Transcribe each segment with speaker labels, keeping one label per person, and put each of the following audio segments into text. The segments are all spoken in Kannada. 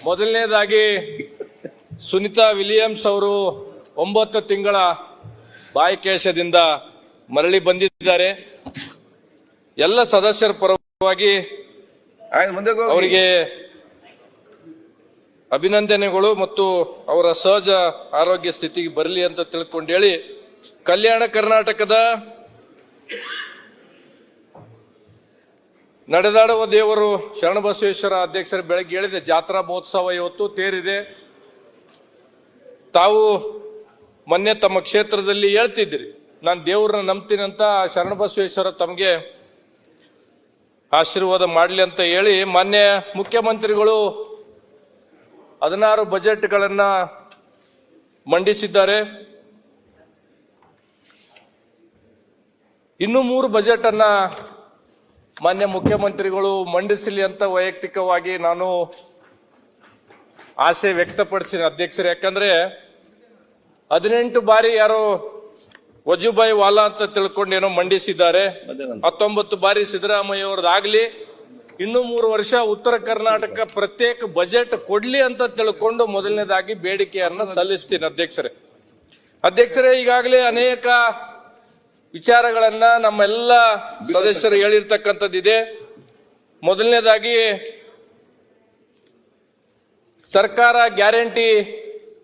Speaker 1: ಮೊದಲನೇದಾಗಿ ಸುನಿತಾ ವಿಲಿಯಮ್ಸ್ ಅವರು 9 ತಿಂಗಳ ಬಾಯಿಕೇಶದಿಂದ ಮರಳಿ ಬಂದಿದ್ದಾರೆ. ಎಲ್ಲ ಸದಸ್ಯರ ಪರವಾಗಿ ಅವರಿಗೆ ಅಭಿನಂದನೆಗಳು ಮತ್ತು ಅವರ ಸಹಜ ಆರೋಗ್ಯ ಸ್ಥಿತಿಗೆ ಬರಲಿ ಅಂತ ತಿಳ್ಕೊಂಡು ಹೇಳಿ, ಕಲ್ಯಾಣ ಕರ್ನಾಟಕದ ನಡೆದಾಡುವ ದೇವರು ಶರಣಬಸವೇಶ್ವರ ಅಧ್ಯಕ್ಷರು ಬೆಳಗ್ಗೆ ಹೇಳಿದೆ, ಜಾತ್ರಾ ಮಹೋತ್ಸವ ಇವತ್ತು ತೇರಿದೆ. ತಾವು ಮೊನ್ನೆ ತಮ್ಮ ಕ್ಷೇತ್ರದಲ್ಲಿ ಹೇಳ್ತಿದ್ರಿ, ನಾನು ದೇವ್ರನ್ನ ನಂಬ್ತೀನಿ ಅಂತ. ಶರಣಬಸವೇಶ್ವರ ತಮಗೆ ಆಶೀರ್ವಾದ ಮಾಡಲಿ ಅಂತ ಹೇಳಿ ಮಾನ್ಯ ಮುಖ್ಯಮಂತ್ರಿಗಳು 16 ಬಜೆಟ್ಗಳನ್ನ ಮಂಡಿಸಿದ್ದಾರೆ. ಇನ್ನೂ 3 ಬಜೆಟ್ ಅನ್ನ ಮಾನ್ಯ ಮುಖ್ಯಮಂತ್ರಿಗಳು ಮಂಡಿಸಲಿ ಅಂತ ವೈಯಕ್ತಿಕವಾಗಿ ನಾನು ಆಸೆ ವ್ಯಕ್ತಪಡಿಸಿದ ಅಧ್ಯಕ್ಷರೇ. ಯಾಕಂದ್ರೆ 18 ಬಾರಿ ಯಾರೋ ವಜುಭಾಯಿ ವಾಲಾ ಅಂತ ತಿಳ್ಕೊಂಡು ಏನೋ ಮಂಡಿಸಿದ್ದಾರೆ. 19 ಬಾರಿ ಸಿದ್ದರಾಮಯ್ಯ ಅವ್ರದ್ದಾಗ್ಲಿ, ಇನ್ನು 3 ವರ್ಷ ಉತ್ತರ ಕರ್ನಾಟಕ ಪ್ರತ್ಯೇಕ ಬಜೆಟ್ ಕೊಡ್ಲಿ ಅಂತ ತಿಳ್ಕೊಂಡು ಮೊದಲನೇದಾಗಿ ಬೇಡಿಕೆಯನ್ನ ಸಲ್ಲಿಸ್ತೀನಿ ಅಧ್ಯಕ್ಷರೇ. ಈಗಾಗಲೇ ಅನೇಕ ವಿಚಾರಗಳನ್ನ ನಮ್ಮೆಲ್ಲ ಸದಸ್ಯರು ಹೇಳಿರ್ತಕ್ಕಂಥದ್ದಿದೆ. ಮೊದಲನೇದಾಗಿ ಸರ್ಕಾರ ಗ್ಯಾರಂಟಿ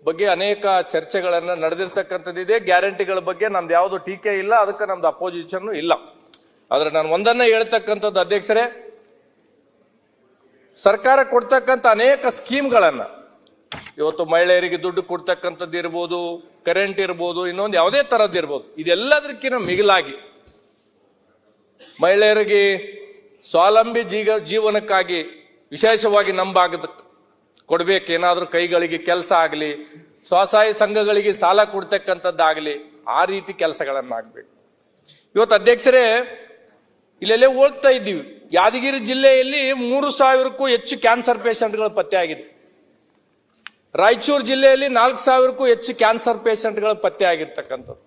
Speaker 1: ಬಗ್ಗೆ ಅನೇಕ ಚರ್ಚೆಗಳನ್ನ ನಡೆದಿರ್ತಕ್ಕಂಥದ್ದಿದೆ. ಗ್ಯಾರಂಟಿಗಳ ಬಗ್ಗೆ ನಮ್ದು ಯಾವುದು ಟೀಕೆ ಇಲ್ಲ, ಅದಕ್ಕೆ ನಮ್ದು ಅಪೋಸಿಷನ್ ಇಲ್ಲ. ಆದ್ರೆ ನಾನು ಒಂದನ್ನ ಹೇಳ್ತಕ್ಕಂಥದ್ದು ಅಧ್ಯಕ್ಷರೇ, ಸರ್ಕಾರ ಕೊಡ್ತಕ್ಕಂಥ ಅನೇಕ ಸ್ಕೀಮ್ಗಳನ್ನ ಇವತ್ತು ಮಹಿಳೆಯರಿಗೆ ದುಡ್ಡು ಕೊಡ್ತಕ್ಕಂಥದ್ದು ಇರ್ಬೋದು, ಕರೆಂಟ್ ಇರ್ಬೋದು, ಇನ್ನೊಂದು ಯಾವುದೇ ತರದ್ದು ಇರ್ಬೋದು, ಇದೆಲ್ಲದಕ್ಕಿಂತ ಮಿಗಿಲಾಗಿ ಮಹಿಳೆಯರಿಗೆ ಸ್ವಾವಲಂಬಿ ಜೀವನಕ್ಕಾಗಿ ವಿಶೇಷವಾಗಿ ನಮ್ಮ ಭಾಗದ ಕೊಡ್ಬೇಕು. ಏನಾದ್ರೂ ಕೈಗಳಿಗೆ ಕೆಲಸ ಆಗಲಿ, ಸ್ವಸಹಾಯ ಸಂಘಗಳಿಗೆ ಸಾಲ ಕೊಡ್ತಕ್ಕಂಥದ್ದಾಗಲಿ, ಆ ರೀತಿ ಕೆಲಸಗಳನ್ನಾಗಬೇಕು. ಇವತ್ತು ಅಧ್ಯಕ್ಷರೇ, ಇಲ್ಲೆಲ್ಲೇ ಓದ್ತಾ ಇದ್ದೀವಿ, ಯಾದಗಿರಿ ಜಿಲ್ಲೆಯಲ್ಲಿ 3,000ಕ್ಕೂ ಹೆಚ್ಚು ಕ್ಯಾನ್ಸರ್ ಪೇಷಂಟ್ಗಳು ಪತ್ತೆ ಆಗಿದೆ. ರಾಯಚೂರು ಜಿಲ್ಲೆಯಲ್ಲಿ 4,000ಕ್ಕೂ ಹೆಚ್ಚು ಕ್ಯಾನ್ಸರ್ ಪೇಷಂಟ್ಗಳು ಪತ್ತೆ ಆಗಿರ್ತಕ್ಕಂಥದ್ದು.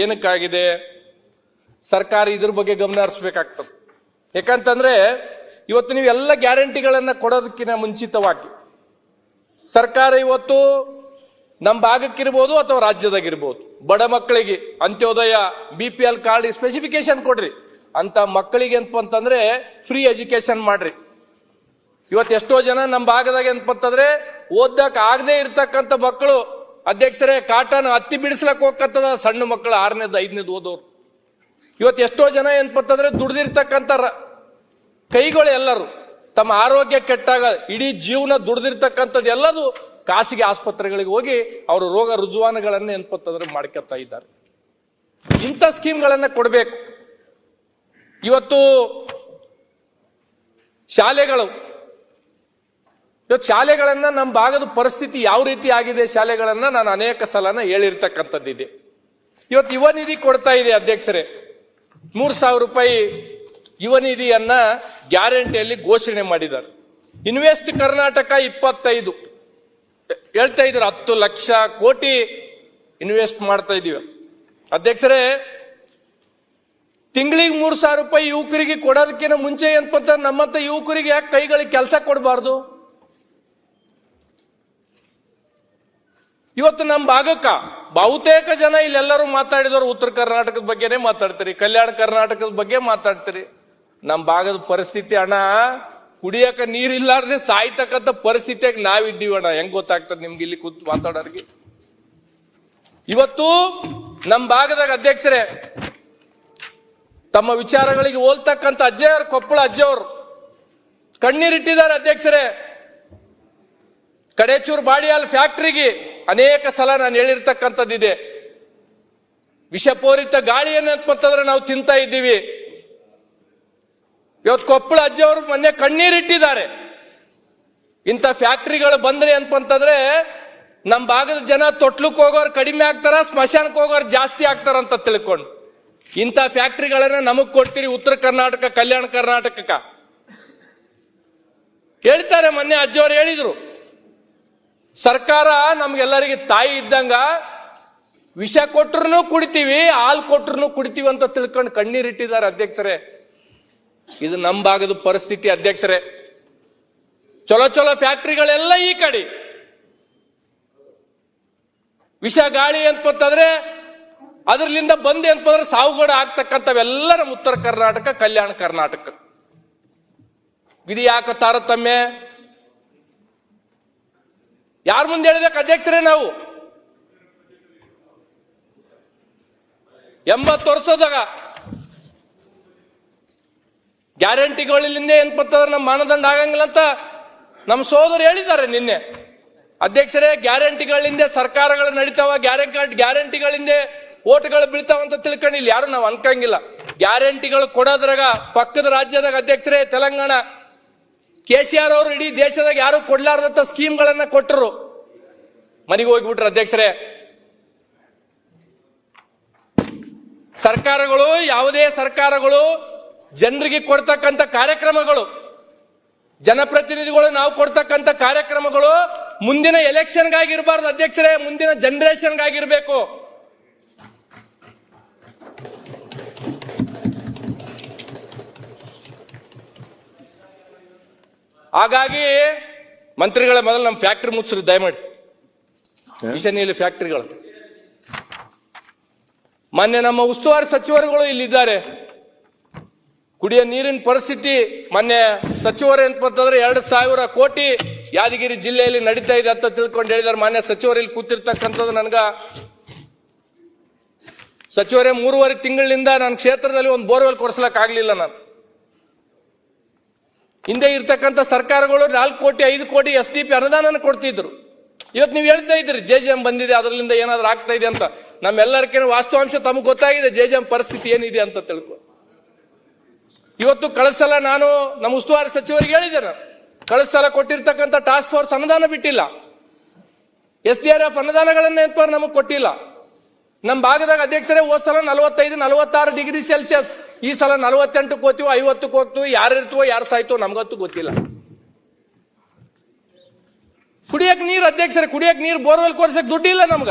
Speaker 1: ಏನಕ್ಕಾಗಿದೆ? ಸರ್ಕಾರ ಇದ್ರ ಬಗ್ಗೆ ಗಮನ ಹರಿಸಬೇಕಾಗ್ತದೆ. ಯಾಕಂತಂದ್ರೆ ಇವತ್ತು ನೀವು ಎಲ್ಲ ಗ್ಯಾರಂಟಿಗಳನ್ನ ಕೊಡೋದಕ್ಕಿಂತ ಮುಂಚಿತವಾಗಿ ಸರ್ಕಾರ ಇವತ್ತು ನಮ್ಮ ಭಾಗಕ್ಕಿರ್ಬೋದು ಅಥವಾ ರಾಜ್ಯದಾಗಿರ್ಬೋದು, ಬಡ ಮಕ್ಕಳಿಗೆ ಅಂತ್ಯೋದಯ BPL ಕಾರ್ಡ್ ಸ್ಪೆಸಿಫಿಕೇಶನ್ ಕೊಡ್ರಿ. ಅಂತ ಮಕ್ಕಳಿಗೆ ಅಂತಂದ್ರೆ ಫ್ರೀ ಎಜುಕೇಶನ್ ಮಾಡ್ರಿ. ಇವತ್ತು ಎಷ್ಟೋ ಜನ ನಮ್ಮ ಭಾಗದಾಗ ಅಂತಂದ್ರೆ ಓದಕ್ ಆಗದೆ ಇರ್ತಕ್ಕಂಥ ಮಕ್ಕಳು ಅಧ್ಯಕ್ಷರೇ, ಕಾಟನ್ ಹತ್ತಿ ಬಿಡಿಸ್ಲಕ್ ಹೋಗತ್ತದ ಸಣ್ಣ ಮಕ್ಕಳು 6ನೇದು 5ನೇದು ಓದೋರು. ಇವತ್ತು ಎಷ್ಟೋ ಜನ ಏನಂತಂದ್ರೆ ದುಡ್ದಿರ್ತಕ್ಕಂಥ ಕೈಗಳು ಎಲ್ಲರೂ ತಮ್ಮ ಆರೋಗ್ಯ ಕೆಟ್ಟಾಗ ಇಡೀ ಜೀವನ ದುಡ್ದಿರ್ತಕ್ಕಂಥದ್ದು ಎಲ್ಲದು ಖಾಸಗಿ ಆಸ್ಪತ್ರೆಗಳಿಗೆ ಹೋಗಿ ಅವರು ರೋಗ ರುಜುವಾನುಗಳನ್ನ ಏನಂತಂದ್ರೆ ಮಾಡ್ಕೊತಾ ಇದ್ದಾರೆ. ಇಂಥ ಸ್ಕೀಮ್ಗಳನ್ನ ಕೊಡಬೇಕು. ಇವತ್ತು ಶಾಲೆಗಳನ್ನ ನಮ್ಮ ಭಾಗದ ಪರಿಸ್ಥಿತಿ ಯಾವ ರೀತಿ ಆಗಿದೆ, ಶಾಲೆಗಳನ್ನ ನಾನು ಅನೇಕ ಸಲನ ಹೇಳಿರ್ತಕ್ಕಂಥದ್ದಿದೆ. ಇವತ್ತು ಯುವ ನಿಧಿ ಕೊಡ್ತಾ ಇದೆ ಅಧ್ಯಕ್ಷರೇ, 3,000 ರೂಪಾಯಿ ಯುವ ನಿಧಿಯನ್ನ ಗ್ಯಾರಂಟಿಯಲ್ಲಿ ಘೋಷಣೆ ಮಾಡಿದ್ದಾರೆ. ಇನ್ವೆಸ್ಟ್ ಕರ್ನಾಟಕ 25 ಹೇಳ್ತಾ ಇದ್ರು, 10 ಲಕ್ಷ ಕೋಟಿ ಇನ್ವೆಸ್ಟ್ ಮಾಡ್ತಾ ಇದೀವಿ ಅಧ್ಯಕ್ಷರೇ. ತಿಂಗಳಿಗೆ 3,000 ರೂಪಾಯಿ ಯುವಕರಿಗೆ ಕೊಡೋದಕ್ಕಿಂತ ಮುಂಚೆ ಏನಪ್ಪ, ನಮ್ಮಂತ ಯುವಕರಿಗೆ ಯಾಕೆ ಕೈಗಳಿಗೆ ಕೆಲಸ ಕೊಡಬಾರ್ದು? ಇವತ್ತು ನಮ್ಮ ಭಾಗಕ್ಕ ಬಹುತೇಕ ಜನ ಇಲ್ಲೆಲ್ಲರೂ ಮಾತಾಡಿದವರು ಉತ್ತರ ಕರ್ನಾಟಕದ ಬಗ್ಗೆನೇ ಮಾತಾಡ್ತೀರಿ, ಕಲ್ಯಾಣ ಕರ್ನಾಟಕದ ಬಗ್ಗೆ ಮಾತಾಡ್ತೀರಿ. ನಮ್ಮ ಭಾಗದ ಪರಿಸ್ಥಿತಿ ಅಣ್ಣ, ಕುಡಿಯಕ ನೀರಿಲ್ಲಾರ್ದೆ ಸಾಯ್ತಕ್ಕಂಥ ಪರಿಸ್ಥಿತಿಯಾಗಿ ನಾವಿದ್ದೀವಿ ಅಣ್ಣ. ಹೆಂಗ್ ಗೊತ್ತಾಗ್ತದೆ ನಿಮ್ಗೆ ಇಲ್ಲಿ ಕೂತ್ ಮಾತಾಡೋರಿಗೆ? ಇವತ್ತು ನಮ್ಮ ಭಾಗದಾಗ ಅಧ್ಯಕ್ಷರೇ, ತಮ್ಮ ವಿಚಾರಗಳಿಗೆ ಹೋಲ್ತಕ್ಕಂಥ ಅಜ್ಜಯ್ಯವರು, ಕೊಪ್ಪಳ ಅಜ್ಜವ್ರು ಕಣ್ಣೀರಿಟ್ಟಿದ್ದಾರೆ ಅಧ್ಯಕ್ಷರೇ. ಕಡೇಚೂರು ಬಾಡಿಯಾಲ್ ಫ್ಯಾಕ್ಟರಿಗೆ ಅನೇಕ ಸಲ ನಾನು ಹೇಳಿರ್ತಕ್ಕಂಥದ್ದಿದೆ. ವಿಷಪೂರಿತ ಗಾಳಿಯನ್ನಂತಂದ್ರೆ ನಾವು ತಿಂತಾ ಇದ್ದೀವಿ. ಇವತ್ತು ಕೊಪ್ಪಳ ಅಜ್ಜವರು ಮೊನ್ನೆ ಕಣ್ಣೀರಿಟ್ಟಿದ್ದಾರೆ. ಇಂಥ ಫ್ಯಾಕ್ಟರಿಗಳು ಬಂದ್ರೆ ಅಂತಂದ್ರೆ ನಮ್ಮ ಭಾಗದ ಜನ ತೊಟ್ಲಕ್ಕೆ ಹೋಗೋರು ಕಡಿಮೆ ಆಗ್ತಾರ, ಸ್ಮಶಾನಕ್ಕೆ ಹೋಗೋರು ಜಾಸ್ತಿ ಆಗ್ತಾರಂತ ತಿಳ್ಕೊಂಡು ಇಂಥ ಫ್ಯಾಕ್ಟರಿಗಳನ್ನ ನಮಗ್ ಕೊಡ್ತೀರಿ ಉತ್ತರ ಕರ್ನಾಟಕ, ಕಲ್ಯಾಣ ಕರ್ನಾಟಕಕ್ಕ ಹೇಳ್ತಾರೆ. ಮೊನ್ನೆ ಅಜ್ಜವ್ರು ಹೇಳಿದ್ರು, ಸರ್ಕಾರ ನಮ್ಗೆಲ್ಲರಿಗೆ ತಾಯಿ ಇದ್ದಂಗ, ವಿಷ ಕೊಟ್ರು ಕುಡಿತೀವಿ, ಹಾಲು ಕೊಟ್ರು ಕುಡಿತೀವಿ ಅಂತ ತಿಳ್ಕೊಂಡು ಕಣ್ಣೀರಿಟ್ಟಿದ್ದಾರೆ ಅಧ್ಯಕ್ಷರೇ. ಇದು ನಮ್ಮ ಭಾಗದ ಪರಿಸ್ಥಿತಿ ಅಧ್ಯಕ್ಷರೇ. ಚಲೋ ಚಲೋ ಫ್ಯಾಕ್ಟ್ರಿಗಳೆಲ್ಲ ಈ ಕಡೆ, ವಿಷ ಗಾಳಿ ಅಂತಂದ್ರೆ ಅದರಿಂದ ಬಂದೆ ಅಂತಂದ್ರೆ ಸಾವುಗಡ ಆಗ್ತಕ್ಕಂಥವೆಲ್ಲ ನಮ್ಮ ಉತ್ತರ ಕರ್ನಾಟಕ, ಕಲ್ಯಾಣ ಕರ್ನಾಟಕ. ಇದು ಯಾಕೆ ತಾರತಮ್ಯ? ಯಾರ ಮುಂದೆ ಹೇಳ್ಬೇಕು ಅಧ್ಯಕ್ಷರೇ? ನಾವು 80 ವರ್ಷದಾಗ ಗ್ಯಾರಂಟಿಗಳಿಂದ ಏನ್ಪತ್ತಂದ್ರೆ ನಮ್ಮ ಮಾನದಂಡ ಆಗಂಗಿಲ್ಲ ಅಂತ ನಮ್ಮ ಸೋದರು ಹೇಳಿದ್ದಾರೆ ನಿನ್ನೆ. ಅಧ್ಯಕ್ಷರೇ, ಗ್ಯಾರಂಟಿಗಳಿಂದ ಸರ್ಕಾರಗಳು ನಡೀತಾವ, ಗ್ಯಾರಂಟಿಗಳಿಂದ ಓಟ್ಗಳು ಬೀಳ್ತಾವ ಅಂತ ತಿಳ್ಕೊಂಡಿಲ್ಲ ಯಾರು ನಾವು ಅನ್ಕಂಗಿಲ್ಲ. ಗ್ಯಾರಂಟಿಗಳು ಕೊಡೋದ್ರಾಗ ಪಕ್ಕದ ರಾಜ್ಯದಾಗ ಅಧ್ಯಕ್ಷರೇ ತೆಲಂಗಾಣ, KCR ಅವರು ಇಡೀ ದೇಶದಾಗ ಯಾರು ಕೊಡ್ಲಾರ್ದಂತ ಸ್ಕೀಮ್ಗಳನ್ನ ಕೊಟ್ಟರು, ಮನೆಗೆ ಹೋಗ್ಬಿಟ್ರು ಅಧ್ಯಕ್ಷರೇ. ಸರ್ಕಾರಗಳು, ಯಾವುದೇ ಸರ್ಕಾರಗಳು ಜನರಿಗೆ ಕೊಡ್ತಕ್ಕಂಥ ಕಾರ್ಯಕ್ರಮಗಳು, ಜನಪ್ರತಿನಿಧಿಗಳು ನಾವು ಕೊಡ್ತಕ್ಕಂಥ ಕಾರ್ಯಕ್ರಮಗಳು ಮುಂದಿನ ಎಲೆಕ್ಷನ್ಗಾಗಿರ್ಬಾರ್ದು ಅಧ್ಯಕ್ಷರೇ, ಮುಂದಿನ ಜನರೇಷನ್ಗಾಗಿರ್ಬೇಕು. ಹಾಗಾಗಿ ಮಂತ್ರಿಗಳ ಮೊದಲು ನಮ್ಮ ಫ್ಯಾಕ್ಟ್ರಿ ಮುಚ್ಚ್ರಿ ದಯಮಾಡಿ, ಮಿಷನೀಲಿ ಫ್ಯಾಕ್ಟ್ರಿಗಳು. ಮೊನ್ನೆ ನಮ್ಮ ಉಸ್ತುವಾರಿ ಸಚಿವರುಗಳು ಇಲ್ಲಿದ್ದಾರೆ. ಕುಡಿಯ ನೀರಿನ ಪರಿಸ್ಥಿತಿ ಮೊನ್ನೆ ಸಚಿವರು ಏನಂತಂದ್ರೆ 2,000 ಕೋಟಿ ಯಾದಗಿರಿ ಜಿಲ್ಲೆಯಲ್ಲಿ ನಡೀತಾ ಇದೆ ಅಂತ ತಿಳ್ಕೊಂಡು ಹೇಳಿದಾರೆ. ಮಾನ್ಯ ಸಚಿವರು ಇಲ್ಲಿ ಕೂತಿರ್ತಕ್ಕಂಥದ್ದು ನನಗ ಸಚಿವರೇ 3.5 ತಿಂಗಳಿಂದ ನನ್ನ ಕ್ಷೇತ್ರದಲ್ಲಿ ಒಂದು ಬೋರ್ವೆಲ್ ಕೊಡಿಸ್ಲಕ್ ಆಗ್ಲಿಲ್ಲ. ನಾನು ಹಿಂದೆ ಇರ್ತಕ್ಕಂಥ ಸರ್ಕಾರಗಳು 4 ಕೋಟಿ 5 ಕೋಟಿ SDP ಅನುದಾನ ಕೊಡ್ತಿದ್ರು. ಇವತ್ತು ನೀವು ಹೇಳ್ತಾ ಇದ್ರಿ JJM ಬಂದಿದೆ, ಅದರಿಂದ ಏನಾದ್ರೂ ಆಗ್ತಾ ಇದೆ ಅಂತ. ನಮ್ಮೆಲ್ಲರಿಗೇನು ವಾಸ್ತವಾಂಶ ತಮಗೆ ಗೊತ್ತಾಗಿದೆ, JJM ಪರಿಸ್ಥಿತಿ ಏನಿದೆ ಅಂತ ತಿಳ್ಕೊ. ಇವತ್ತು ಕಳೆದ ನಾನು ನಮ್ಮ ಉಸ್ತುವಾರಿ ಸಚಿವರಿಗೆ ಹೇಳಿದ್ದೇನೆ, ಕಳೆದ ಕೊಟ್ಟಿರ್ತಕ್ಕಂಥ ಟಾಸ್ಕ್ ಫೋರ್ಸ್ ಅನುದಾನ ಬಿಟ್ಟಿಲ್ಲ, SDRF ಅನುದಾನಗಳನ್ನ ನಮಗೆ ಕೊಟ್ಟಿಲ್ಲ. ನಮ್ಮ ಭಾಗದಾಗ ಅಧ್ಯಕ್ಷರೇ ಹೋದ ಸಲ 45-46 ಡಿಗ್ರಿ ಸೆಲ್ಸಿಯಸ್, ಈ ಸಲ 48 ಹೋಗ್ತೀವೋ 50 ಹೋಗ್ತೀವಿ, ಯಾರು ಇರ್ತೀವೋ ಯಾರು ಸಾಯ್ತೋ ನಮ್ಗಂತೂ ಗೊತ್ತಿಲ್ಲ. ಕುಡಿಯಕ್ ನೀರು ಅಧ್ಯಕ್ಷರೇ, ಕುಡಿಯಕ್ ನೀರು ಬೋರ್ವೆಲ್ ಕೊರ್ಸಕ್ ದುಡ್ಡಿಲ್ಲ ನಮ್ಗ.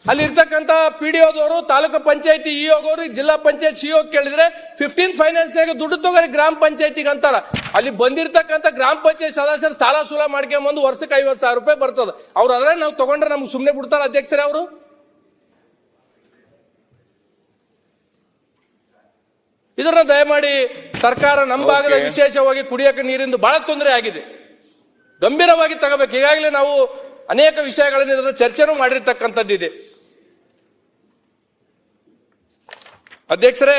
Speaker 1: ಅಲ್ಲಿ ಇರ್ತಕ್ಕಂಥ PDOದವರು, ತಾಲೂಕು ಪಂಚಾಯತಿ EOಗವರು, ಜಿಲ್ಲಾ ಪಂಚಾಯತ್ CO ಕೇಳಿದ್ರೆ 15 ಫೈನಾನ್ಸ್ನಾಗ ದುಡ್ಡು ತಗೋರಿ ಗ್ರಾಮ ಪಂಚಾಯತಿಗೆ ಅಂತಾರ. ಅಲ್ಲಿ ಬಂದಿರ್ತಕ್ಕಂಥ ಗ್ರಾಮ ಪಂಚಾಯತ್ ಸದಸ್ಯರು ಸಾಲ ಸೂಲ ಮಾಡ್ಕೊಂಬಂದು ವರ್ಷಕ್ಕೆ 50,000 ರೂಪಾಯಿ ಬರ್ತದ. ಅವ್ರು ಅದ್ರೆ ನಾವು ತಗೊಂಡ್ರೆ ನಮ್ಗೆ ಸುಮ್ಮನೆ ಬಿಡ್ತಾರ ಅಧ್ಯಕ್ಷರೇ ಅವರು? ಇದನ್ನ ದಯಮಾಡಿ ಸರ್ಕಾರ ನಮ್ಮ ಭಾಗದ ವಿಶೇಷವಾಗಿ ಕುಡಿಯಕ್ಕೆ ನೀರಿಂದು ಬಹಳ ತೊಂದರೆ ಆಗಿದೆ, ಗಂಭೀರವಾಗಿ ತಗೋಬೇಕು. ಈಗಾಗಲೇ ನಾವು ಅನೇಕ ವಿಷಯಗಳನ್ನು ಇದರ ಚರ್ಚೆನೂ ಮಾಡಿರ್ತಕ್ಕಂಥದ್ದಿದೆ. ಅಧ್ಯಕ್ಷರೇ,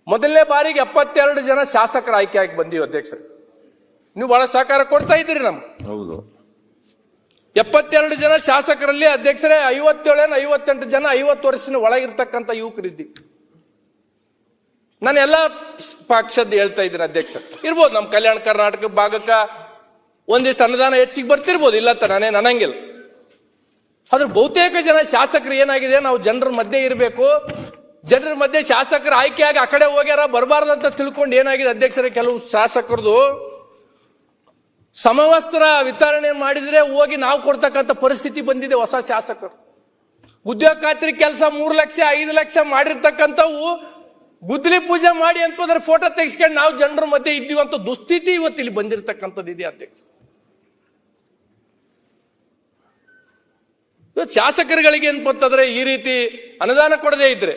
Speaker 1: ಮೊದಲನೇ ಬಾರಿಗೆ 72 ಜನ ಶಾಸಕರ ಆಯ್ಕೆಯಾಗಿ ಬಂದೀವಿ ಅಧ್ಯಕ್ಷರೇ. ನೀವು ಬಹಳ ಸಹಕಾರ ಕೊಡ್ತಾ ಇದ್ದೀರಿ ನಮ್ಗೆ.
Speaker 2: ಹೌದು,
Speaker 1: 72 ಜನ ಶಾಸಕರಲ್ಲಿ ಅಧ್ಯಕ್ಷರೇ 57-58 ಜನ 50 ವರ್ಷದ ಒಳಗಿರ್ತಕ್ಕಂಥ ಯುವಕರಿದ್ದೀವಿ. ನಾನು ಎಲ್ಲ ಪಕ್ಷದ ಹೇಳ್ತಾ ಇದ್ದೀನಿ ಅಧ್ಯಕ್ಷ. ಇರ್ಬೋದು ನಮ್ಮ ಕಲ್ಯಾಣ ಕರ್ನಾಟಕ ಭಾಗಕ್ಕೆ ಒಂದಿಷ್ಟು ಅನುದಾನ ಹೆಚ್ಚಿಗೆ ಬರ್ತಿರ್ಬೋದು, ಇಲ್ಲ ಅಂತ ನಾನೇನು ಅನ್ನಂಗಿಲ್ಲ. ಆದ್ರೆ ಬಹುತೇಕ ಜನ ಶಾಸಕರು ಏನಾಗಿದೆ, ನಾವು ಜನರ ಮಧ್ಯೆ ಇರಬೇಕು, ಜನರ ಮಧ್ಯೆ ಶಾಸಕರು ಆಯ್ಕೆಯಾಗಿ ಆ ಕಡೆ ಹೋಗ್ಯಾರ ಬರಬಾರ್ದಂತ ತಿಳ್ಕೊಂಡು ಏನಾಗಿದೆ ಅಧ್ಯಕ್ಷರೇ, ಕೆಲವು ಶಾಸಕರದು ಸಮವಸ್ತ್ರ ವಿತರಣೆ ಮಾಡಿದ್ರೆ ಹೋಗಿ ನಾವು ಕೊಡ್ತಕ್ಕಂಥ ಪರಿಸ್ಥಿತಿ ಬಂದಿದೆ. ಹೊಸ ಶಾಸಕರು ಉದ್ಯೋಗ ಖಾತ್ರಿ ಕೆಲಸ 3 ಲಕ್ಷ 5 ಲಕ್ಷ ಮಾಡಿರ್ತಕ್ಕಂಥವು ಗುದ್ದಲಿ ಪೂಜೆ ಮಾಡಿ ಅಂತಂದ್ರೆ ಫೋಟೋ ತೆಗೆಸ್ಕೊಂಡು ನಾವು ಜನರ ಮಧ್ಯೆ ಇದ್ದೀವಂತ ದುಸ್ಥಿತಿ ಇವತ್ತು ಇಲ್ಲಿ ಬಂದಿರತಕ್ಕಂಥದ್ದು ಇದೆ ಅಧ್ಯಕ್ಷ. ಇವತ್ತು ಶಾಸಕರುಗಳಿಗೆ ಅಂತಂದ್ರೆ ಈ ರೀತಿ ಅನುದಾನ ಕೊಡದೇ ಇದ್ರೆ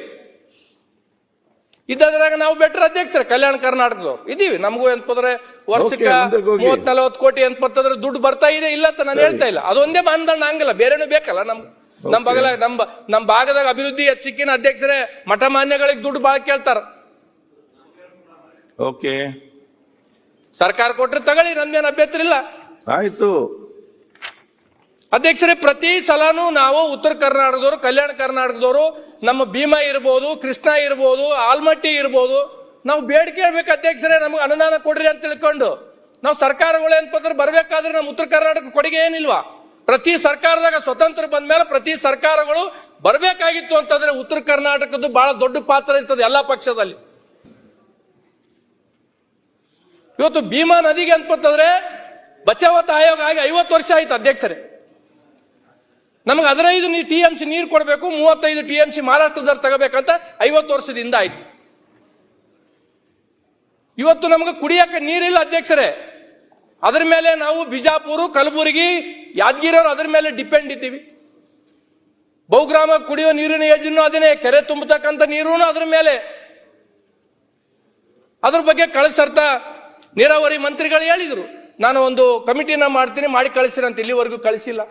Speaker 1: ಇದ್ದಾಗ ನಾವು ಬೆಟರ್ ಅಧ್ಯಕ್ಷರ ಕಲ್ಯಾಣ ಕರ್ನಾಟಕದವ್ರು ಇದೀವಿ. ನಮಗೂ ಅಂತಂದ್ರೆ ವರ್ಷಕ್ಕೆ 30-40 ಕೋಟಿ ಅಂತಂದ್ರೆ ದುಡ್ಡು ಬರ್ತಾ ಇದೆ, ಇಲ್ಲ ಅಂತ ನಾನು ಹೇಳ್ತಾ ಇಲ್ಲ. ಅದೊಂದೇ ಮಾನದಂಡ ಹಂಗಲ್ಲ, ಬೇರೆನೂ ಬೇಕಲ್ಲ. ನಮ್ಮ ಭಾಗದಾಗ ಅಭಿವೃದ್ಧಿ ಹೆಚ್ಚಿನ ಅಧ್ಯಕ್ಷರೇ ಮಠ ಮಾನ್ಯಗಳಿಗೆ ದುಡ್ಡು ಬಾಳ ಕೇಳ್ತಾರ.
Speaker 2: ಓಕೆ,
Speaker 1: ಸರ್ಕಾರ ಕೊಟ್ರೆ ತಗೊಳ್ಳಿ, ನಮ್ದೇನು ಅಭ್ಯಂತರ ಇಲ್ಲ.
Speaker 2: ಆಯ್ತು
Speaker 1: ಅಧ್ಯಕ್ಷರೇ, ಪ್ರತಿ ಸಲಾನು ನಾವು ಉತ್ತರ ಕರ್ನಾಟಕದವರು, ಕಲ್ಯಾಣ ಕರ್ನಾಟಕದವರು, ನಮ್ಮ ಭೀಮಾ ಇರ್ಬೋದು, ಕೃಷ್ಣ ಇರ್ಬೋದು, ಆಲ್ಮಟ್ಟಿ ಇರ್ಬೋದು, ನಾವು ಬೇಡಿಕೆ ಹೇಳ್ಬೇಕು ಅಧ್ಯಕ್ಷರೇ, ನಮ್ಗೆ ಅನುದಾನ ಕೊಡ್ರಿ ಅಂತ ತಿಳ್ಕೊಂಡು. ನಾವು ಸರ್ಕಾರಗಳು ಏನಂತಂದ್ರೆ ಬರ್ಬೇಕಾದ್ರೆ ನಮ್ಮ ಉತ್ತರ ಕರ್ನಾಟಕ ಕೊಡುಗೆ ಏನಿಲ್ವಾ? ಪ್ರತಿ ಸರ್ಕಾರದಾಗ ಸ್ವತಂತ್ರ ಬಂದ ಮೇಲೆ ಪ್ರತಿ ಸರ್ಕಾರಗಳು ಬರಬೇಕಾಗಿತ್ತು ಅಂತಂದ್ರೆ ಉತ್ತರ ಕರ್ನಾಟಕದ್ದು ಬಹಳ ದೊಡ್ಡ ಪಾತ್ರ ಇರ್ತದೆ ಎಲ್ಲಾ ಪಕ್ಷದಲ್ಲಿ. ಇವತ್ತು ಭೀಮಾ ನದಿಗೆ ಅಂತಂದ್ರೆ ಬಚಾವತ್ ಆಯೋಗ ಆಗಿ 50 ವರ್ಷ ಆಯ್ತು ಅಧ್ಯಕ್ಷರೇ. ನಮಗೆ 15 TMC ನೀರು ಕೊಡಬೇಕು, 35 TMC ಮಹಾರಾಷ್ಟ್ರದವ್ರು ತಗೋಬೇಕಂತ 50 ವರ್ಷದಿಂದ ಆಯ್ತು. ಇವತ್ತು ನಮಗೆ ಕುಡಿಯಕ್ಕೆ ನೀರಿಲ್ಲ ಅಧ್ಯಕ್ಷರೇ. ಅದರ ಮೇಲೆ ನಾವು ಬಿಜಾಪುರ, ಕಲಬುರಗಿ, ಯಾದಗಿರಿಯವರು ಅದರ ಮೇಲೆ ಡಿಪೆಂಡ್ ಇದ್ದೀವಿ. ಬಹುಗ್ರಾಮ ಕುಡಿಯುವ ನೀರಿನ ಯೋಜನೆ ಅದನ್ನೇ, ಕೆರೆ ತುಂಬತಕ್ಕಂಥ ನೀರು ಅದರ ಮೇಲೆ. ಅದ್ರ ಬಗ್ಗೆ ಕಳಿಸರ್ತ ನೀರಾವರಿ ಮಂತ್ರಿಗಳು ಹೇಳಿದ್ರು, ನಾನು ಒಂದು ಕಮಿಟಿನ ಮಾಡ್ತೀನಿ, ಮಾಡಿ ಕಳಿಸಿರ ಅಂತ. ಇಲ್ಲಿವರೆಗೂ ಕಳಿಸಿಲ್ಲ.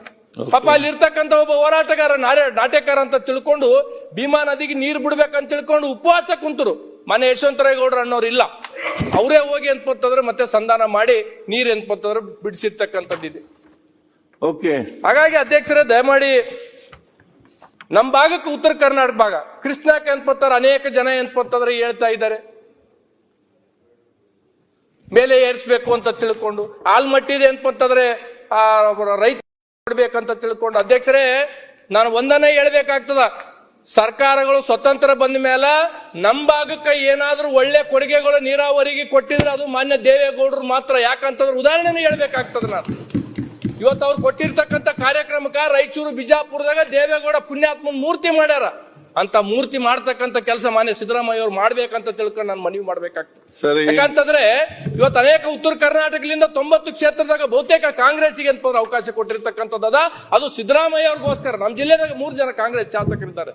Speaker 1: ಪಾಪ ಅಲ್ಲಿ ಇರ್ತಕ್ಕಂಥ ಒಬ್ಬ ಹೋರಾಟಗಾರ ನಾಟ್ಯಕಾರ ಅಂತ ತಿಳ್ಕೊಂಡು ಭೀಮಾ ನದಿಗೆ ನೀರು ಬಿಡ್ಬೇಕಂತ ತಿಳ್ಕೊಂಡು ಉಪವಾಸ ಕುಂತರು. ಮನೆ ಯಶವಂತರಾಯಗೌಡರು ಅನ್ನೋರು ಇಲ್ಲ, ಅವರೇ ಹೋಗಿ ಎಂತ್ಪತ್ತಂದ್ರೆ ಮತ್ತೆ ಸಂಧಾನ ಮಾಡಿ ನೀರು ಎಂತ್ಪತ್ತಂದ್ರೆ ಬಿಡಿಸಿರ್ತಕ್ಕಂಥದ್ದಿದೆ.
Speaker 2: ಓಕೆ.
Speaker 1: ಹಾಗಾಗಿ ಅಧ್ಯಕ್ಷರೇ, ದಯಮಾಡಿ ನಮ್ಮ ಭಾಗಕ್ಕೆ, ಉತ್ತರ ಕರ್ನಾಟಕ ಭಾಗ ಕೃಷ್ಣಕ್ಕೆ ಎಂತ್ಪತ್ತಾರೆ ಅನೇಕ ಜನ ಎಂತ್ಪತ್ತಂದ್ರೆ ಹೇಳ್ತಾ ಇದ್ದಾರೆ, ಮೇಲೆ ಏರಿಸಬೇಕು ಅಂತ ತಿಳ್ಕೊಂಡು. ಆಲ್ಮಟ್ಟಿದೆ ಎಂತ್ಪತ್ತಂದ್ರೆ ರೈತ ಕೊಡ್ಬೇಕಂತ ತಿಳ್ಕೊಂಡು. ಅಧ್ಯಕ್ಷರೇ, ನಾನು ಒಂದನ್ನೇ ಹೇಳ್ಬೇಕಾಗ್ತದ, ಸರ್ಕಾರಗಳು ಸ್ವತಂತ್ರ ಬಂದ ಮೇಲೆ ನಮ್ಮ ಭಾಗಕ್ಕೆ ಏನಾದ್ರೂ ಒಳ್ಳೆ ಕೊಡುಗೆಗಳು ನೀರಾವರಿಗೆ ಕೊಟ್ಟಿದ್ರೆ ಅದು ಮಾನ್ಯ ದೇವೇಗೌಡರು ಮಾತ್ರ. ಯಾಕಂತಂದ್ರೆ ಉದಾಹರಣೆನೇ ಹೇಳ್ಬೇಕಾಗ್ತದ ನಾನು. ಇವತ್ತು ಅವ್ರು ಕೊಟ್ಟಿರ್ತಕ್ಕಂಥ ಕಾರ್ಯಕ್ರಮಕ್ಕೆ ರಾಯಚೂರು, ಬಿಜಾಪುರದಾಗ ದೇವೇಗೌಡ ಪುಣ್ಯಾತ್ಮನ್ ಮೂರ್ತಿ ಮಾಡ್ಯಾರ. ಅಂತ ಮೂರ್ತಿ ಮಾಡ್ತಕ್ಕಂಥ ಕೆಲಸ ಮಾನ್ಯ ಸಿದ್ದರಾಮಯ್ಯ ಅವ್ರು ಮಾಡ್ಬೇಕಂತ ತಿಳ್ಕೊಂಡು ನಾನು ಮನವಿ ಮಾಡ್ಬೇಕಾಗ್ತದೆ. ಯಾಕಂತಂದ್ರೆ ಇವತ್ತು ಅನೇಕ ಉತ್ತರ ಕರ್ನಾಟಕದಿಂದ 90 ಕ್ಷೇತ್ರದಾಗ ಬಹುತೇಕ ಕಾಂಗ್ರೆಸ್ಗೆ ಅಂತ ಅವಕಾಶ ಕೊಟ್ಟಿರ್ತಕ್ಕಂಥದ್ದು ಅದು ಸಿದ್ದರಾಮಯ್ಯ ಅವ್ರಿಗೋಸ್ಕರ. ನಮ್ಮ ಜಿಲ್ಲೆದಾಗ 3 ಜನ ಕಾಂಗ್ರೆಸ್ ಶಾಸಕರಿದ್ದಾರೆ.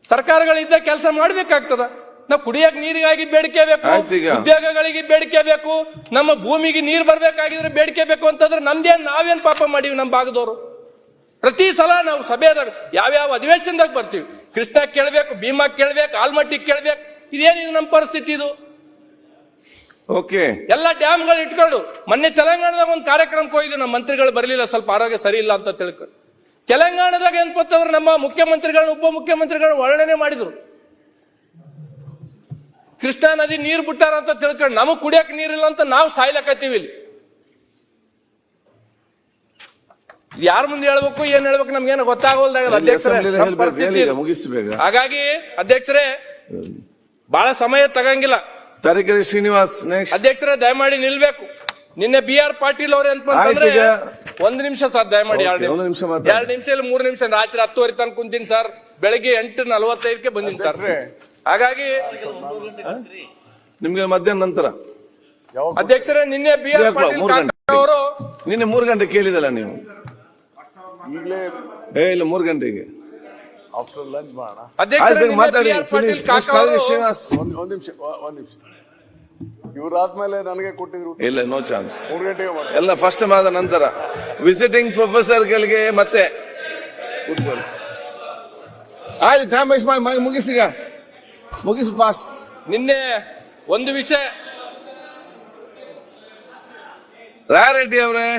Speaker 1: ಸರ್ಕಾರಗಳಿದ್ದ ಕೆಲಸ ಮಾಡ್ಬೇಕಾಗ್ತದ. ನಾವು ಕುಡಿಯಕ್ ನೀರಿಗಾಗಿ ಬೇಡಿಕೆ ಬೇಕು, ಉದ್ಯೋಗಗಳಿಗೆ ಬೇಡಿಕೆ ಬೇಕು, ನಮ್ಮ ಭೂಮಿಗೆ ನೀರು ಬರ್ಬೇಕಾಗಿದ್ರೆ ಬೇಡಿಕೆ ಬೇಕು ಅಂತಂದ್ರೆ ನಾವೇನ್ ಪಾಪ ಮಾಡೀವಿ ನಮ್ಮ ಭಾಗದವರು? ಪ್ರತಿ ಸಲ ನಾವು ಸಭೆದಾಗ ಯಾವ್ಯಾವ ಅಧಿವೇಶನದಾಗ ಬರ್ತೀವಿ, ಕೃಷ್ಣ ಕೇಳ್ಬೇಕು, ಭೀಮಾ ಕೇಳ್ಬೇಕು, ಆಲ್ಮಟ್ಟಿ ಕೇಳ್ಬೇಕು. ಇದೇನಿದು ನಮ್ಮ ಪರಿಸ್ಥಿತಿ ಇದು?
Speaker 2: ಓಕೆ.
Speaker 1: ಎಲ್ಲ ಡ್ಯಾಮ್ಗಳು ಇಟ್ಕೊಂಡು ಮೊನ್ನೆ ತೆಲಂಗಾಣದಾಗ ಒಂದು ಕಾರ್ಯಕ್ರಮಕ್ಕೆ ಹೋಗಿದ್ದು, ನಮ್ಮ ಮಂತ್ರಿಗಳು ಬರಲಿಲ್ಲ, ಸ್ವಲ್ಪ ಆರೋಗ್ಯ ಸರಿ ಇಲ್ಲ ಅಂತ ತಿಳ್ಕೊಂಡು. ತೆಲಂಗಾಣದಾಗ ಏನ್ಪತ್ತಂದ್ರೆ ನಮ್ಮ ಮುಖ್ಯಮಂತ್ರಿಗಳನ್ನ, ಉಪಮುಖ್ಯಮಂತ್ರಿಗಳನ್ನ ವರ್ಣನೆ ಮಾಡಿದ್ರು. ಕೃಷ್ಣಾ ನದಿ ನೀರು ಬಿಟ್ಟಾರ ಅಂತ ತಿಳ್ಕೊಂಡು ನಮಗ್ ಕುಡಿಯಕ್ ನೀರಿಲ್ಲ ಅಂತ ನಾವು ಸಾಯ್ಲಕತ್ತೀವಿ ಇಲ್ಲಿ. ಯಾರ ಮುಂದೆ ಹೇಳ್ಬೇಕು, ಏನ್ ಹೇಳ್ಬೇಕು ನಮ್ಗೇನು ಗೊತ್ತಾಗೋಲ್ದಾಗ ಅಧ್ಯಕ್ಷರೇ. ಹಾಗಾಗಿ ಅಧ್ಯಕ್ಷರೇ, ಬಹಳ ಸಮಯ ತಗಂಗಿಲ್ಲ.
Speaker 2: ತರೀಕೆರೆ ಶ್ರೀನಿವಾಸ್
Speaker 1: ಅಧ್ಯಕ್ಷರೇ, ದಯಮಾಡಿ ನಿಲ್ಬೇಕು. ನಿನ್ನೆ BR ಪಾಟೀಲ್ ಅವ್ರೆ ಅಂತಂದ್ರೆ 1 ನಿಮಿಷ ಸರ್, ದಯಮಾಡಿ 2 ನಿಮಿಷ ಇಲ್ಲ 3 ನಿಮಿಷ. ರಾತ್ರಿ 10:30 ತನಕ ಕುಂತೀನಿ ಸರ್, ಬೆಳಗ್ಗೆ 8:45ಕ್ಕೆ ಬಂದಿನಿ ಸರ್. ಹಾಗಾಗಿ
Speaker 2: ನಿಮ್ಗೆ ಮಧ್ಯಾಹ್ನ ನಂತರ
Speaker 1: ಅಧ್ಯಕ್ಷರೇ, ನಿನ್ನೆ BR ಪಾಟೀಲ್ ಅವರು
Speaker 2: ನಿನ್ನೆ 3 ಗಂಟೆ ಕೇಳಿದಲ್ಲ ನೀವು? ಇಲ್ಲ 3 ಗಂಟೆಗೆ
Speaker 3: ಆಫ್ಟರ್ ಲಂಚ್ ಮಾಡೋಣ.
Speaker 2: ಮಾತಾಡಿ.
Speaker 3: ಶ್ರೀನಿವಾಸ್ ಒಂದ್ ನಿಮಿಷ ಇವ್ರಾದ್ಮೇಲೆ ನನಗೆ ಕೊಟ್ಟಿದ್ರು.
Speaker 2: ಇಲ್ಲ, ನೋ ಚಾನ್ಸ್.
Speaker 3: 3 ಗಂಟೆಗೆ ಮಾಡಿ
Speaker 2: ಎಲ್ಲ ಫಸ್ಟ್ ಆದ ನಂತರ ವಿಸಿಟಿಂಗ್ ಪ್ರೊಫೆಸರ್ಗಳಿಗೆ ಮತ್ತೆ ಕೂತ್ಕೊಳ್ಳಿ. ಆಯ್ತು, ಟೈಮ್ ವೇಸ್ಟ್ ಮಾಡಿ ಮುಗಿಸಿಗ, ಮುಗಿಸಿ ಫಾಸ್ಟ್.
Speaker 1: ನಿನ್ನೆ ಒಂದು ವಿಷಯ
Speaker 2: ರಾಯರೆಡ್ಡಿ ಅವರೇ,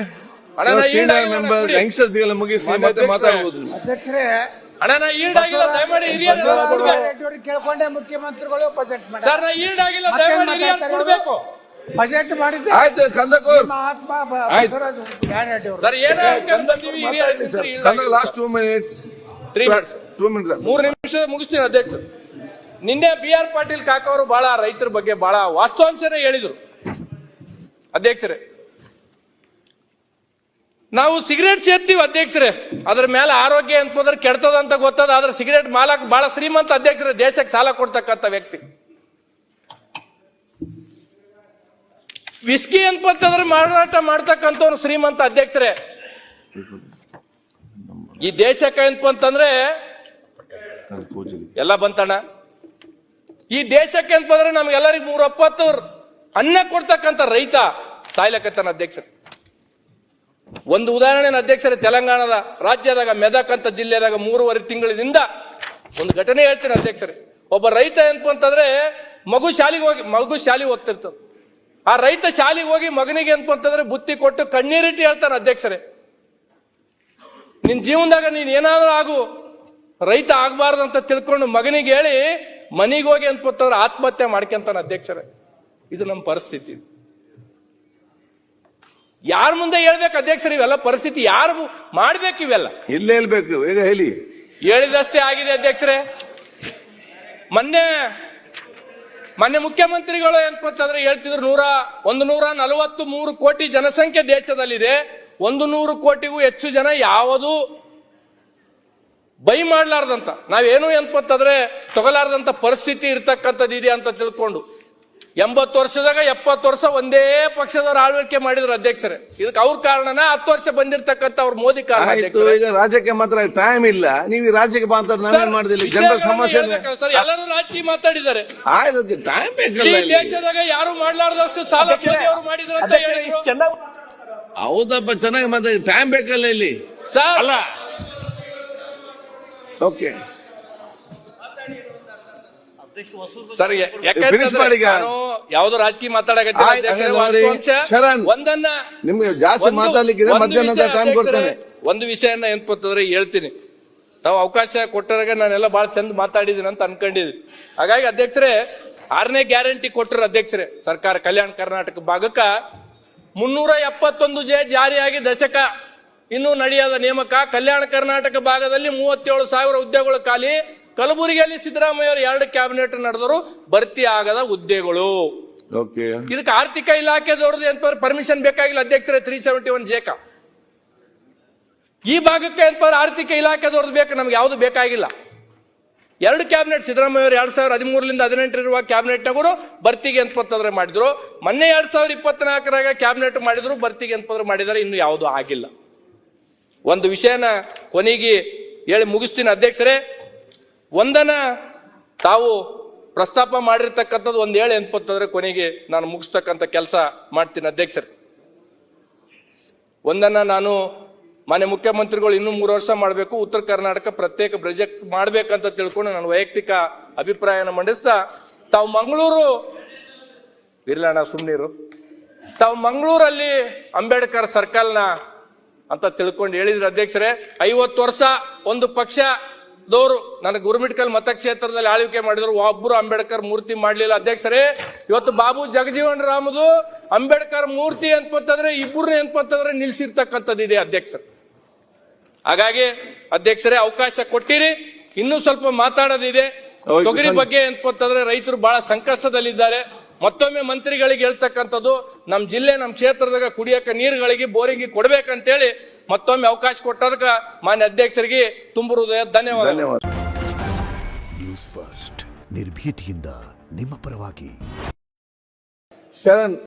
Speaker 2: ಸೀನಿಯರ್ ಮೆಂಬರ್ ಯಂಗ್ಸ್ಟರ್ಸ್ ಗೆಲ್ಲ ಮುಗಿಸಿ ಮತ್ತೆ ಮಾತಾಡಬಹುದು.
Speaker 4: ಅಧ್ಯಕ್ಷರೇ,
Speaker 1: ಅಣ್ಣ ಈಲ್ಡ್ ಆಗಿಲ್ಲ, ದಯಮಾಡಿ ಹಿರಿಯರು
Speaker 4: ಕೇಳ್ಕೊಂಡೆ ಮುಖ್ಯಮಂತ್ರಿಗಳು ಬಜೆಟ್
Speaker 1: ಸರ್, ಈಲ್ಡ್ ಆಗಿಲ್ಲ, ದಯಮಾಡಿ ಹಿರಿಯರು ಕೊಡ್ಬೇಕು.
Speaker 4: ಬಜೆಟ್ ಮಾಡಿದ್ದೆ.
Speaker 2: ಆಯ್ತು, ಕಂದಕೂರ್
Speaker 4: ಮಹಾತ್ಮ
Speaker 1: ಸರ್, ಏನೋ
Speaker 2: ಲಾಸ್ಟ್ 2 ಮಿನಿಟ್ಸ್ 2 ಮಿನಿಟ್ಸ್
Speaker 1: 3 ನಿಮಿಷ ಮುಗಿಸ್ತೀನಿ ಅಧ್ಯಕ್ಷ. ನಿನ್ನೆ BR ಪಾಟೀಲ್ ಕಾಕವರು ಬಹಳ ರೈತರ ಬಗ್ಗೆ ಬಹಳ ವಾಸ್ತವಾಂಶನೇ ಹೇಳಿದ್ರು ಅಧ್ಯಕ್ಷರೇ. ನಾವು ಸಿಗರೇಟ್ ಸೇರ್ತೀವಿ ಅಧ್ಯಕ್ಷರೇ, ಅದ್ರ ಮೇಲೆ ಆರೋಗ್ಯ ಅಂತಂದ್ರೆ ಕೆಡ್ತದ ಅಂತ ಗೊತ್ತದ. ಆದ್ರೆ ಸಿಗರೇಟ್ ಮಾಲಕ್ ಬಹಳ ಶ್ರೀಮಂತ ಅಧ್ಯಕ್ಷರೇ, ದೇಶಕ್ಕೆ ಸಾಲ ಕೊಡ್ತಕ್ಕಂಥ ವ್ಯಕ್ತಿ. ವಿಸ್ಕಿ ಅಂತಂದ್ರೆ ಮಾರಾಟ ಮಾಡ್ತಕ್ಕಂಥವ್ರು ಶ್ರೀಮಂತ ಅಧ್ಯಕ್ಷರೇ. ಈ ದೇಶಕ್ಕೆ ಅಂತಂದ್ರೆ ಎಲ್ಲ ಬಂತಣ್ಣ. ಈ ದೇಶಕ್ಕೆ ಅಂತಂದ್ರೆ ನಮ್ಗೆಲ್ಲರಿಗೂ 3 ಅನ್ನ ಕೊಡ್ತಕ್ಕಂಥ ರೈತ ಸಾಯ್ಲಕತ್ತಾನ ಅಧ್ಯಕ್ಷರೇ. ಒಂದು ಉದಾಹರಣೆ ಅಧ್ಯಕ್ಷರೇ, ತೆಲಂಗಾಣದ ರಾಜ್ಯದಾಗ ಮೆದಕ್ ಅಂತ ಜಿಲ್ಲೆದಾಗ 3.5 ತಿಂಗಳಿಂದ ಒಂದು ಘಟನೆ ಹೇಳ್ತೀನಿ ಅಧ್ಯಕ್ಷರೇ. ಒಬ್ಬ ರೈತ ಅಂತಂದ್ರೆ ಮಗು ಶಾಲೆಗೆ ಓದ್ತಿರ್ತದೆ. ಆ ರೈತ ಶಾಲೆಗೆ ಹೋಗಿ ಮಗನಿಗೆ ಅಂತಂದ್ರೆ ಬುತ್ತಿ ಕೊಟ್ಟು ಕಣ್ಣೀರಿಟ್ಟು ಹೇಳ್ತಾನೆ ಅಧ್ಯಕ್ಷರೇ, ನಿನ್ ಜೀವನದಾಗ ನೀನ್ ಏನಾದ್ರೂ ಆಗು, ರೈತ ಆಗ್ಬಾರ್ದು ಅಂತ ತಿಳ್ಕೊಂಡು ಮಗನಿಗೆ ಹೇಳಿ ಮನೆಗೆ ಹೋಗಿ ಅಂತಂದ್ರೆ ಆತ್ಮಹತ್ಯೆ ಮಾಡ್ಕೊಂತಾನೆ ಅಧ್ಯಕ್ಷರೇ. ಇದು ನಮ್ಮ ಪರಿಸ್ಥಿತಿ. ಯಾರ ಮುಂದೆ ಹೇಳ್ಬೇಕು ಅಧ್ಯಕ್ಷರು ಇವೆಲ್ಲ ಪರಿಸ್ಥಿತಿ? ಯಾರು ಮಾಡ್ಬೇಕು ಇವೆಲ್ಲ?
Speaker 2: ಇಲ್ಲೇ ಹೇಳ್ಬೇಕು, ಈಗ ಹೇಳಿ.
Speaker 1: ಹೇಳಿದಷ್ಟೇ ಆಗಿದೆ ಅಧ್ಯಕ್ಷರೇ. ಮೊನ್ನೆ ಮುಖ್ಯಮಂತ್ರಿಗಳು ಅಂತಂದ್ರೆ ಹೇಳ್ತಿದ್ರು 143 ಕೋಟಿ ಜನಸಂಖ್ಯೆ ದೇಶದಲ್ಲಿದೆ, 100 ಕೋಟಿಗೂ ಹೆಚ್ಚು ಜನ ಯಾವುದು ಬೈ ಮಾಡ್ಲಾರ್ದಂತ ನಾವೇನು ಎನ್ಪತ್ತಂದ್ರೆ ತಗೊಲಾರ್ದಂತ ಪರಿಸ್ಥಿತಿ ಇರ್ತಕ್ಕಂಥದ್ದು ಇದೆ ಅಂತ ತಿಳ್ಕೊಂಡು 80 ವರ್ಷದಾಗ 70 ವರ್ಷ ಒಂದೇ ಪಕ್ಷದವ್ರ ಆಳ್ವಿಕೆ ಮಾಡಿದ್ರು ಅಧ್ಯಕ್ಷರೇ. ಇದಕ್ಕೆ ಅವ್ರ ಕಾರಣನ 10 ವರ್ಷ ಬಂದಿರತಕ್ಕಂಥ ಅವ್ರ ಮೋದಿ ಕಾರಣ.
Speaker 2: ಆಯ್ತು, ಈಗ ರಾಜ್ಯಕ್ಕೆ ಮಾತ್ರ ಟೈಮ್ ಇಲ್ಲ, ನೀವು ಈ ರಾಜ್ಯಕ್ಕೆ ಮಾತಾಡಿ ನಾವೇನ್ ಮಾಡಿದಿಲ್ಲ, ಜನರ ಸಮಸ್ಯೆ
Speaker 1: ಸರ್ ಎಲ್ಲರೂ ರಾಜಕೀಯ ಮಾತಾಡಿದ್ದಾರೆ.
Speaker 2: ಆಯ್ತು, ಟೈಮ್ ಬೇಕಲ್ಲ
Speaker 1: ಈ
Speaker 2: ಇಲ್ಲಿ.
Speaker 1: ದೇಶದಾಗ ಯಾರು ಮಾಡ್ಲಾರ್ದಷ್ಟು ಸಾಲ ಮೋದಿ ಅವರು ಮಾಡಿದ್ರು ಅಂತ ಹೇಳಿದ್ರು.
Speaker 2: ಹೌದಪ್ಪ, ಚೆನ್ನಾಗಿ ಮಾತಾಡಿ, ಟೈಮ್ ಬೇಕಲ್ಲ ಇಲ್ಲಿ.
Speaker 1: ಸರ್
Speaker 5: ಅಲ್ಲ
Speaker 2: ಓಕೆ
Speaker 1: ಸರ್
Speaker 2: Finish ಮಾಡಿ ಈಗ.
Speaker 1: ನಾನು ಯಾವ್ದು ರಾಜಕೀಯ
Speaker 2: ಆಯ್ತು, ನೋಡಿ, ಶರಣ್,
Speaker 1: ಒಂದನ್ನ
Speaker 2: ನಿಮ್ಗೆ ಜಾಸ್ತಿ ಮಾತಾಡ್ಲಿಕ್ಕಿದೆ, ಮಧ್ಯಾಹ್ನದ ಟೈಮ್ ಕೊಡ್ತೇನೆ.
Speaker 1: ಒಂದು ವಿಷಯನ ಏನ್ಪತ್ತಂದ್ರೆ ಹೇಳ್ತೀನಿ. ತಾವು ಅವಕಾಶ ಕೊಟ್ಟರಾಗ ನಾನೆಲ್ಲ ಬಹಳ ಚಂದ ಮಾತಾಡಿದ್ದೀನಿ ಅಂತ ಅನ್ಕೊಂಡಿದ್ದೀನಿ. ಹಾಗಾಗಿ ಅಧ್ಯಕ್ಷರೇ 6ನೇ ಗ್ಯಾರಂಟಿ ಕೊಟ್ಟರು ಅಧ್ಯಕ್ಷರೇ. ಸರ್ಕಾರ ಕಲ್ಯಾಣ ಕರ್ನಾಟಕ ಭಾಗಕ್ಕ 371 ಜಾರಿಯಾಗಿ ದಶಕ ಇನ್ನೂ ನಡೆಯದ ನೇಮಕ. ಕಲ್ಯಾಣ ಕರ್ನಾಟಕ ಭಾಗದಲ್ಲಿ 37,000 ಹುದ್ದೆಗಳು ಖಾಲಿ. ಕಲಬುರಗಿಯಲ್ಲಿ ಸಿದ್ದರಾಮಯ್ಯ ಅವರು 2 ಕ್ಯಾಬಿನೆಟ್ ನಡೆದರು, ಭರ್ತಿ ಆಗದ ಹುದ್ದೆಗಳು.
Speaker 2: ಓಕೆ,
Speaker 1: ಇದಕ್ಕೆ ಆರ್ಥಿಕ ಇಲಾಖೆದವ್ರದ್ದು ಏನ್ ಪರ್ಮಿಷನ್ ಬೇಕಾಗಿಲ್ಲ ಅಧ್ಯಕ್ಷರೇ. 371 ಜೇಕ ಈ ಭಾಗಕ್ಕೆ ಏನ್ ಆರ್ಥಿಕ ಇಲಾಖೆದವ್ರದ್ದು ಬೇಕು, ನಮ್ಗೆ ಯಾವ್ದು ಬೇಕಾಗಿಲ್ಲ. 2 ಕ್ಯಾಬಿನೆಟ್ ಸಿದ್ದರಾಮಯ್ಯ ಅವರು 2013ರಿಂದ 18 ಇರುವ ಕ್ಯಾಬಿನೆಟ್ನವರು ಭರ್ತಿಗೆ ಎಂತಂದ್ರೆ ಮಾಡಿದ್ರು. ಮೊನ್ನೆ 2024ರಾಗ ಕ್ಯಾಬಿನೆಟ್ ಮಾಡಿದ್ರು, ಭರ್ತಿಗೆ ಎಂತಂದ್ರೆ ಮಾಡಿದ್ದಾರೆ. ಇನ್ನು ಯಾವುದು ಆಗಿಲ್ಲ. ಒಂದು ವಿಷಯನ ಕೊನೆಗೆ ಹೇಳಿ ಮುಗಿಸ್ತೀನಿ ಅಧ್ಯಕ್ಷರೇ. ಒಂದನ ತಾವು ಪ್ರಸ್ತಾಪ ಮಾಡಿರ್ತಕ್ಕಂಥದ್ದು ಒಂದು ಹೇಳಿ ಎಂತಂದ್ರೆ ಕೊನೆಗೆ ನಾನು ಮುಗಿಸ್ತಕ್ಕಂಥ ಕೆಲಸ ಮಾಡ್ತೀನಿ ಅಧ್ಯಕ್ಷರೇ. ಒಂದನ್ನ ನಾನು ಮಾನ್ಯ ಮುಖ್ಯಮಂತ್ರಿಗಳು ಇನ್ನೂ 3 ವರ್ಷ ಮಾಡಬೇಕು, ಉತ್ತರ ಕರ್ನಾಟಕ ಪ್ರತ್ಯೇಕ ಬಜೆಟ್ ಮಾಡ್ಬೇಕಂತ ತಿಳ್ಕೊಂಡು ನಾನು ವೈಯಕ್ತಿಕ ಅಭಿಪ್ರಾಯನ ಮಂಡಿಸ್ತಾ, ತಾವು ಮಂಗಳೂರು ಇರ್ಲಣ್ಣ ಸುಮ್ನೀರು, ತಾವು ಮಂಗಳೂರಲ್ಲಿ ಅಂಬೇಡ್ಕರ್ ಸರ್ಕಲ್ನ ಅಂತ ತಿಳ್ಕೊಂಡು ಹೇಳಿದ್ರು ಅಧ್ಯಕ್ಷರೇ. 50 ವರ್ಷ ಒಂದು ಪಕ್ಷದವರು ನನಗೆ ಗುರುಮಿಟ್ಕಲ್ ಮತಕ್ಷೇತ್ರದಲ್ಲಿ ಆಳ್ವಿಕೆ ಮಾಡಿದ್ರು, ಒಬ್ಬರು ಅಂಬೇಡ್ಕರ್ ಮೂರ್ತಿ ಮಾಡ್ಲಿಲ್ಲ ಅಧ್ಯಕ್ಷರೇ. ಇವತ್ತು ಬಾಬು ಜಗಜೀವನ್ ರಾಮದು ಅಂಬೇಡ್ಕರ್ ಮೂರ್ತಿ ಎಂತಂದ್ರೆ ಇಬ್ಬರನ್ನ ಎಂತಂದ್ರೆ ನಿಲ್ಸಿರ್ತಕ್ಕಂಥದ್ದಿದೆ ಅಧ್ಯಕ್ಷರು. ಹಾಗಾಗಿ ಅಧ್ಯಕ್ಷರೇ ಅವಕಾಶ ಕೊಟ್ಟಿರಿ, ಇನ್ನೂ ಸ್ವಲ್ಪ ಮಾತಾಡೋದಿದೆ. ತೊಗರಿ ಬಗ್ಗೆ ಎಂತಂದ್ರೆ ರೈತರು ಬಹಳ ಸಂಕಷ್ಟದಲ್ಲಿದ್ದಾರೆ. ಮತ್ತೊಮ್ಮೆ ಮಂತ್ರಿಗಳಿಗೆ ಹೇಳ್ತಕ್ಕಂಥದ್ದು, ನಮ್ಮ ಜಿಲ್ಲೆ ನಮ್ಮ ಕ್ಷೇತ್ರದಾಗ ಕುಡಿಯಕ ನೀರುಗಳಿಗೆ ಬೋರಿಂಗ್ ಕೊಡ್ಬೇಕಂತೇಳಿ ಮತ್ತೊಮ್ಮೆ ಅವಕಾಶ ಕೊಟ್ಟದಕ್ಕೆ ಮಾನ್ಯ ಅಧ್ಯಕ್ಷರಿಗೆ ತುಂಬ ಹೃದಯ ಧನ್ಯವಾದ.
Speaker 6: ನ್ಯೂಸ್ ಫಸ್ಟ್ ನಿರ್ಭೀತಿಯಿಂದ ನಿಮ್ಮ ಪರವಾಗಿ.
Speaker 2: ಶರಣ್.